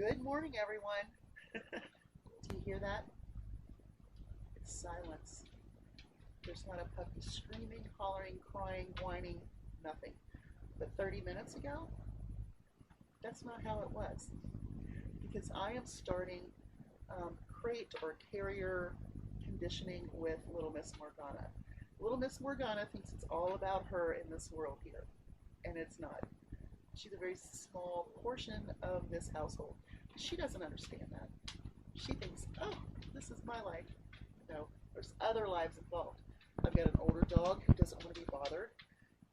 Good morning, everyone. Do you hear that? It's silence. There's not a puppy screaming, hollering, crying, whining, nothing. But 30 minutes ago, that's not how it was. Because I am starting crate or carrier conditioning with Little Miss Morgana. Little Miss Morgana thinks it's all about her in this world here, and it's not. She's a very small portion of this household. She doesn't understand that. She thinks, oh, this is my life. No, there's other lives involved. I've got an older dog who doesn't want to be bothered.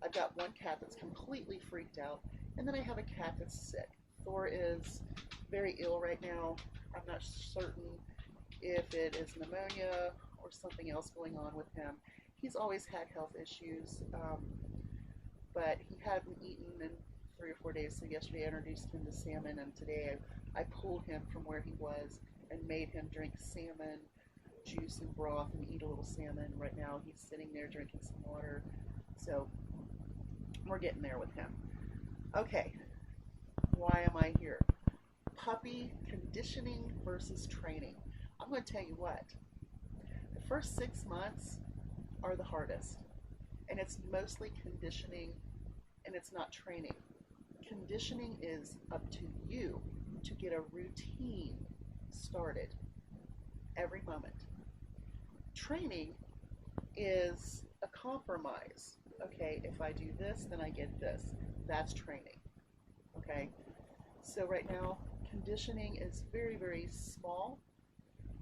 I've got one cat that's completely freaked out. And then I have a cat that's sick. Thor is very ill right now. I'm not certain if it is pneumonia or something else going on with him. He's always had health issues, but he hadn't eaten in 3 or 4 days. So yesterday I introduced him to salmon, and today I pulled him from where he was and made him drink salmon juice and broth and eat a little salmon. Right now he's sitting there drinking some water. So we're getting there with him. Okay, why am I here? Puppy conditioning versus training. I'm going to tell you what, the first 6 months are the hardest, and it's mostly conditioning, and it's not training. Conditioning is up to you to get a routine started every moment. Training is a compromise. Okay, if I do this, then I get this. That's training. Okay, so right now, conditioning is very, very small,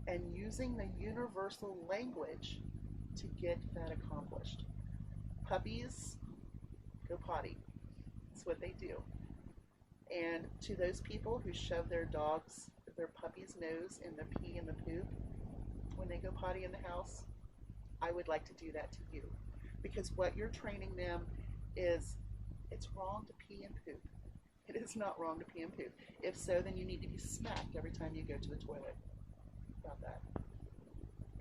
and using the universal language to get that accomplished. Puppies go potty. That's what they do. And to those people who shove their puppy's nose in the pee and the poop when they go potty in the house, I would like to do that to you. Because what you're training them is, it's wrong to pee and poop. It is not wrong to pee and poop. If so, then you need to be smacked every time you go to the toilet about that.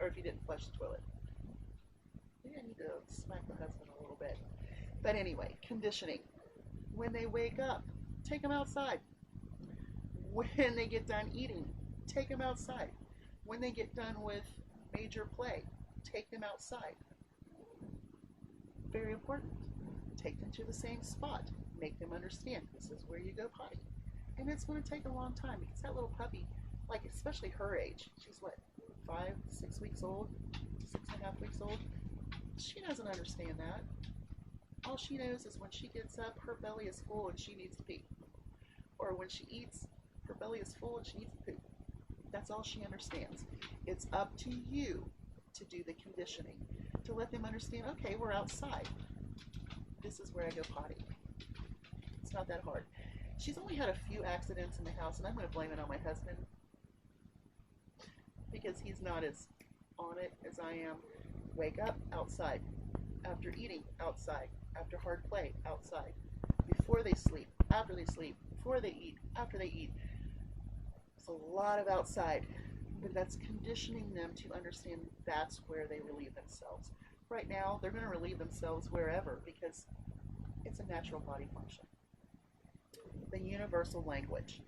Or if you didn't flush the toilet. Maybe I need to smack the husband a little bit. But anyway, conditioning. When they wake up, take them outside. When they get done eating, take them outside. When they get done with major play, take them outside. Very important. Take them to the same spot. Make them understand this is where you go potty. And it's going to take a long time because that little puppy, like especially her age, she's what, 5, 6 weeks old, 6.5 weeks old? She doesn't understand that. All she knows is when she gets up, her belly is full and she needs to pee. Or when she eats, her belly is full and she needs to poop. That's all she understands. It's up to you to do the conditioning, to let them understand, okay, we're outside. This is where I go potty. It's not that hard. She's only had a few accidents in the house, and I'm going to blame it on my husband because he's not as on it as I am. Wake up, outside. After eating, outside. After hard play, outside. Before they sleep, after they sleep, before they eat, after they eat. It's a lot of outside, but that's conditioning them to understand that's where they relieve themselves. Right now, they're going to relieve themselves wherever because it's a natural body function. The universal language.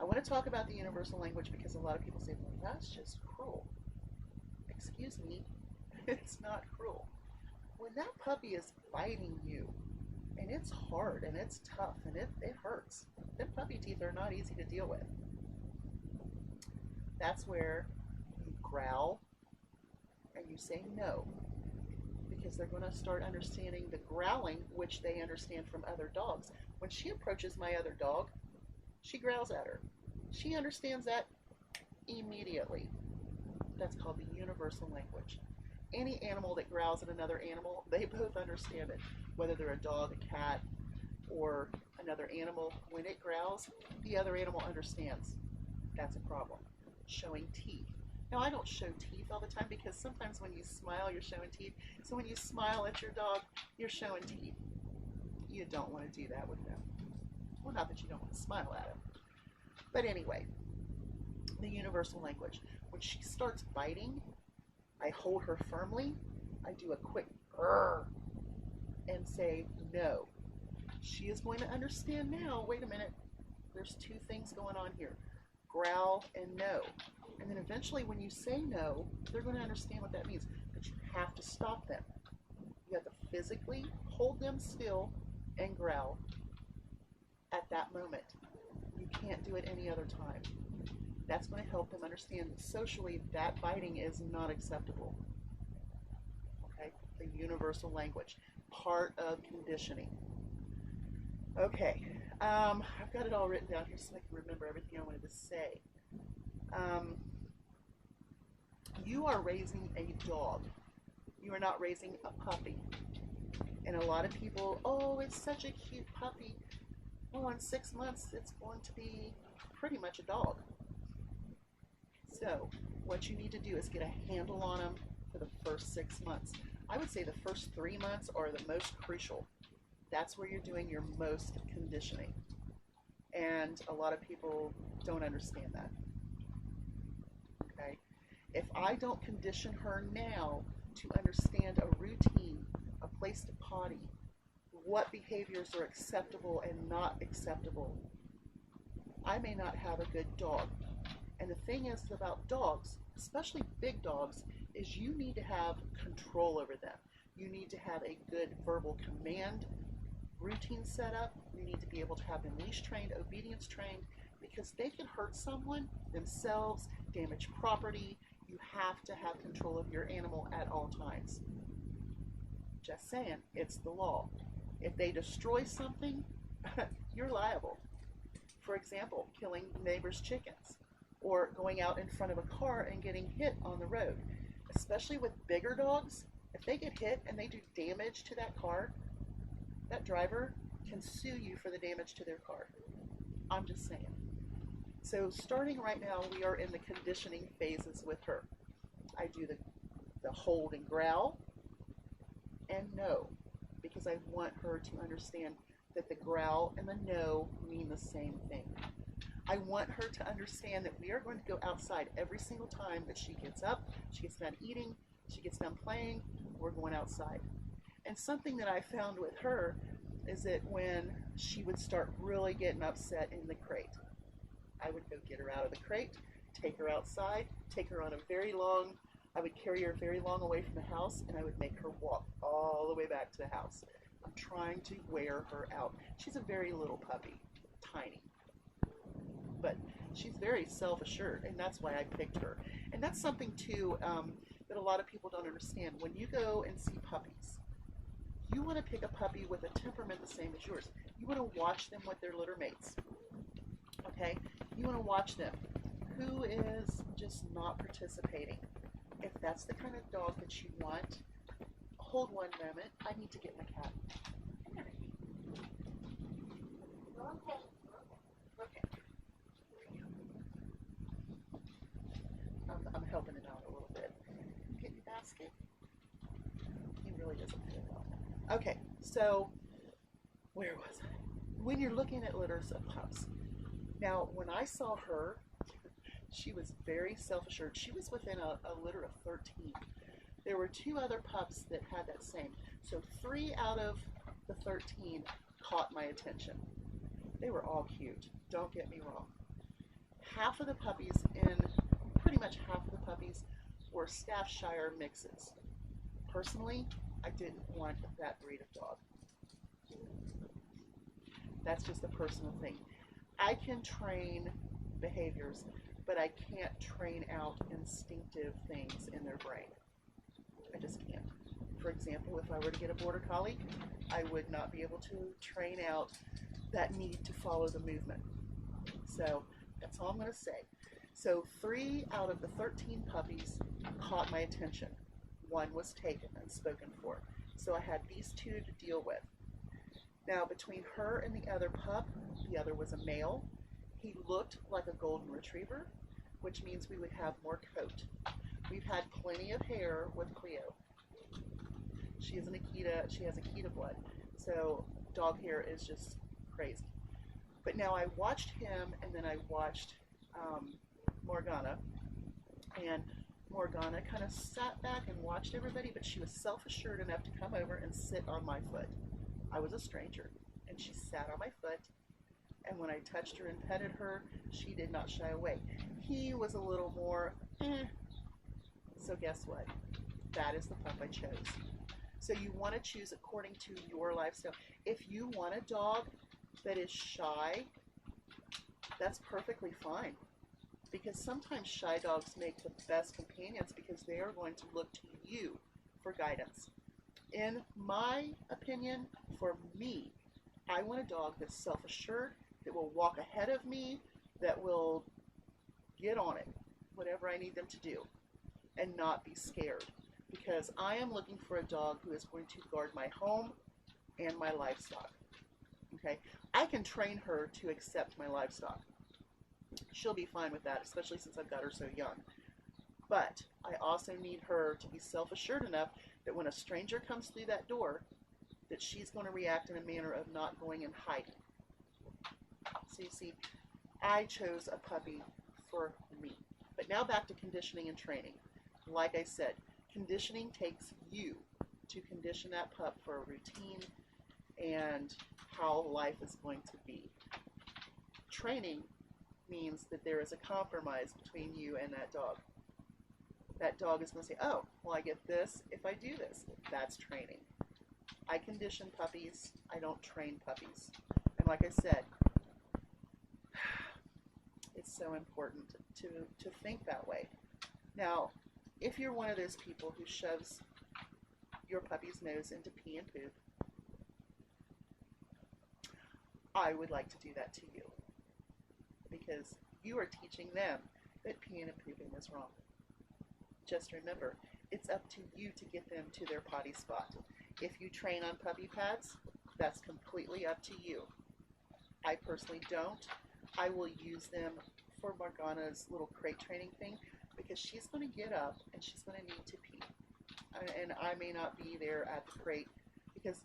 I want to talk about the universal language because a lot of people say, well, that's just cruel. Excuse me, it's not cruel. When that puppy is biting you, and it's hard, and it's tough, and it hurts, them puppy teeth are not easy to deal with. That's where you growl, and you say no, because they're going to start understanding the growling, which they understand from other dogs. When she approaches my other dog, she growls at her. She understands that immediately. That's called the universal language. Any animal that growls at another animal, they both understand it. Whether they're a dog, a cat, or another animal, when it growls, the other animal understands. That's a problem. Showing teeth. Now, I don't show teeth all the time because sometimes when you smile, you're showing teeth. So when you smile at your dog, you're showing teeth. You don't want to do that with them. Well, not that you don't want to smile at them. But anyway, the universal language. When she starts biting, I hold her firmly. I do a quick grrr and say no. She is going to understand now, wait a minute, there's two things going on here. growl, and no. And then eventually when you say no, they're going to understand what that means. But you have to stop them. You have to physically hold them still and growl at that moment. You can't do it any other time. That's going to help them understand that socially that biting is not acceptable. Okay, the universal language, part of conditioning. Okay, I've got it all written down here so I can remember everything I wanted to say. You are raising a dog. You are not raising a puppy. And a lot of people, oh, it's such a cute puppy. Well, in 6 months, it's going to be pretty much a dog. So what you need to do is get a handle on them for the first 6 months. I would say the first 3 months are the most crucial. That's where you're doing your most conditioning. And a lot of people don't understand that. Okay? If I don't condition her now to understand a routine, a place to potty, what behaviors are acceptable and not acceptable, I may not have a good dog. And the thing is about dogs, especially big dogs, is you need to have control over them. You need to have a good verbal command routine set up. You need to be able to have them leash trained, obedience trained, because they can hurt someone, themselves, damage property. You have to have control of your animal at all times. Just saying, it's the law. If they destroy something, you're liable. For example, killing neighbors' chickens, or going out in front of a car and getting hit on the road. Especially with bigger dogs, if they get hit and they do damage to that car, that driver can sue you for the damage to their car. I'm just saying. So starting right now, we are in the conditioning phases with her. I do the hold and growl and no, because I want her to understand that the growl and the no mean the same thing. I want her to understand that we are going to go outside every single time that she gets up, she gets done eating, she gets done playing, we're going outside. And something that I found with her is that when she would start really getting upset in the crate, I would go get her out of the crate, take her outside, take her on a very long, I would carry her very long away from the house, and I would make her walk all the way back to the house. I'm trying to wear her out. She's a very little puppy, tiny. But she's very self-assured, and that's why I picked her. And that's something, too, that a lot of people don't understand. When you go and see puppies, you want to pick a puppy with a temperament the same as yours. You want to watch them with their litter mates. Okay? You want to watch them. Who is just not participating? If that's the kind of dog that you want, hold one moment. I need to get my cat. Okay. I'm helping him out a little bit. Get your basket. He really doesn't feel well. Okay, so where was I? When you're looking at litters of pups. Now, when I saw her, she was very self-assured. She was within a litter of 13. There were 2 other pups that had that same. So 3 out of the 13 caught my attention. They were all cute, don't get me wrong. Half of the puppies, pretty much half of the puppies, were Staffordshire mixes. Personally, I didn't want that breed of dog. That's just a personal thing. I can train behaviors, but I can't train out instinctive things in their brain. I just can't. For example, if I were to get a border collie, I would not be able to train out that need to follow the movement. So that's all I'm going to say. So 3 out of the 13 puppies caught my attention. 1 was taken and spoken for. So I had these 2 to deal with. Now between her and the other pup, the other was a male. He looked like a golden retriever, which means we would have more coat. We've had plenty of hair with Cleo. She is an Akita, she has Akita blood, so dog hair is just crazy. But now I watched him, and then I watched Morgana, and Morgana kind of sat back and watched everybody, but she was self-assured enough to come over and sit on my foot. I was a stranger, and she sat on my foot, And when I touched her and petted her, she did not shy away. He was a little more, So guess what? That is the pup I chose. So you want to choose according to your lifestyle. If you want a dog that is shy, that's perfectly fine. Because sometimes shy dogs make the best companions because they are going to look to you for guidance. In my opinion, for me, I want a dog that's self-assured, that will walk ahead of me, that will get on it, whatever I need them to do, and not be scared. Because I am looking for a dog who is going to guard my home and my livestock. Okay, I can train her to accept my livestock. She'll be fine with that, especially since I've got her so young. But I also need her to be self-assured enough that when a stranger comes through that door, that she's going to react in a manner of not going and hiding. So you see, I chose a puppy for me. But now back to conditioning and training. Like I said, conditioning takes you to condition that pup for a routine and how life is going to be. Training means that there is a compromise between you and that dog. That dog is going to say, oh, well, I get this if I do this. That's training. I condition puppies. I don't train puppies. And like I said, it's so important to think that way. Now, if you're one of those people who shoves your puppy's nose into pee and poop, I would like to do that to you, because you are teaching them that peeing and pooping is wrong. Just remember, it's up to you to get them to their potty spot. If you train on puppy pads, that's completely up to you. I personally don't. I will use them for Morgana's little crate training thing, because she's going to get up and she's going to need to pee. And I may not be there at the crate because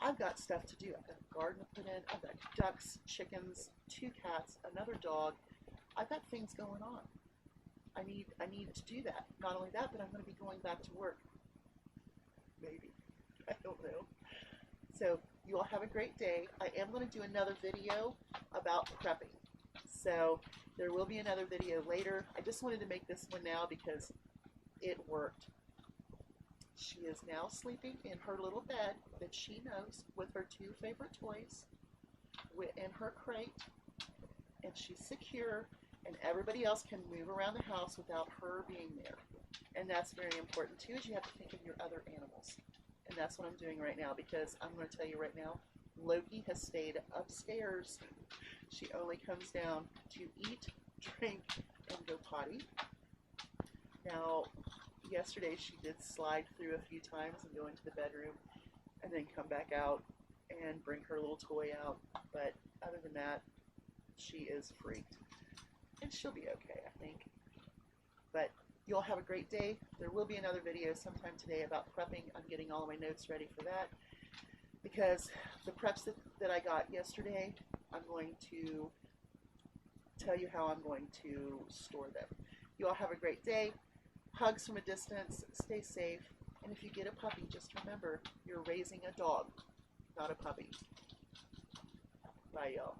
I've got stuff to do. I've got a garden to put in. I've got ducks, chickens, 2 cats, another dog. I've got things going on. I need to do that. Not only that, but I'm going to be going back to work. Maybe. I don't know. So you all have a great day. I am going to do another video about prepping. So there will be another video later. I just wanted to make this one now because it worked. She is now sleeping in her little bed that she knows with her 2 favorite toys in her crate, and she's secure, and everybody else can move around the house without her being there. And that's very important too, is you have to think of your other animals. And that's what I'm doing right now, because I'm going to tell you right now, Loki has stayed upstairs. She only comes down to eat, drink, and go potty. Now, yesterday she did slide through a few times and go into the bedroom and then come back out and bring her little toy out. But other than that, she is freaked. And she'll be okay, I think. But you all have a great day. There will be another video sometime today about prepping. I'm getting all of my notes ready for that, because the preps that I got yesterday, I'm going to tell you how I'm going to store them. You all have a great day. Hugs from a distance. Stay safe. And if you get a puppy, just remember, you're raising a dog, not a puppy. Bye, y'all.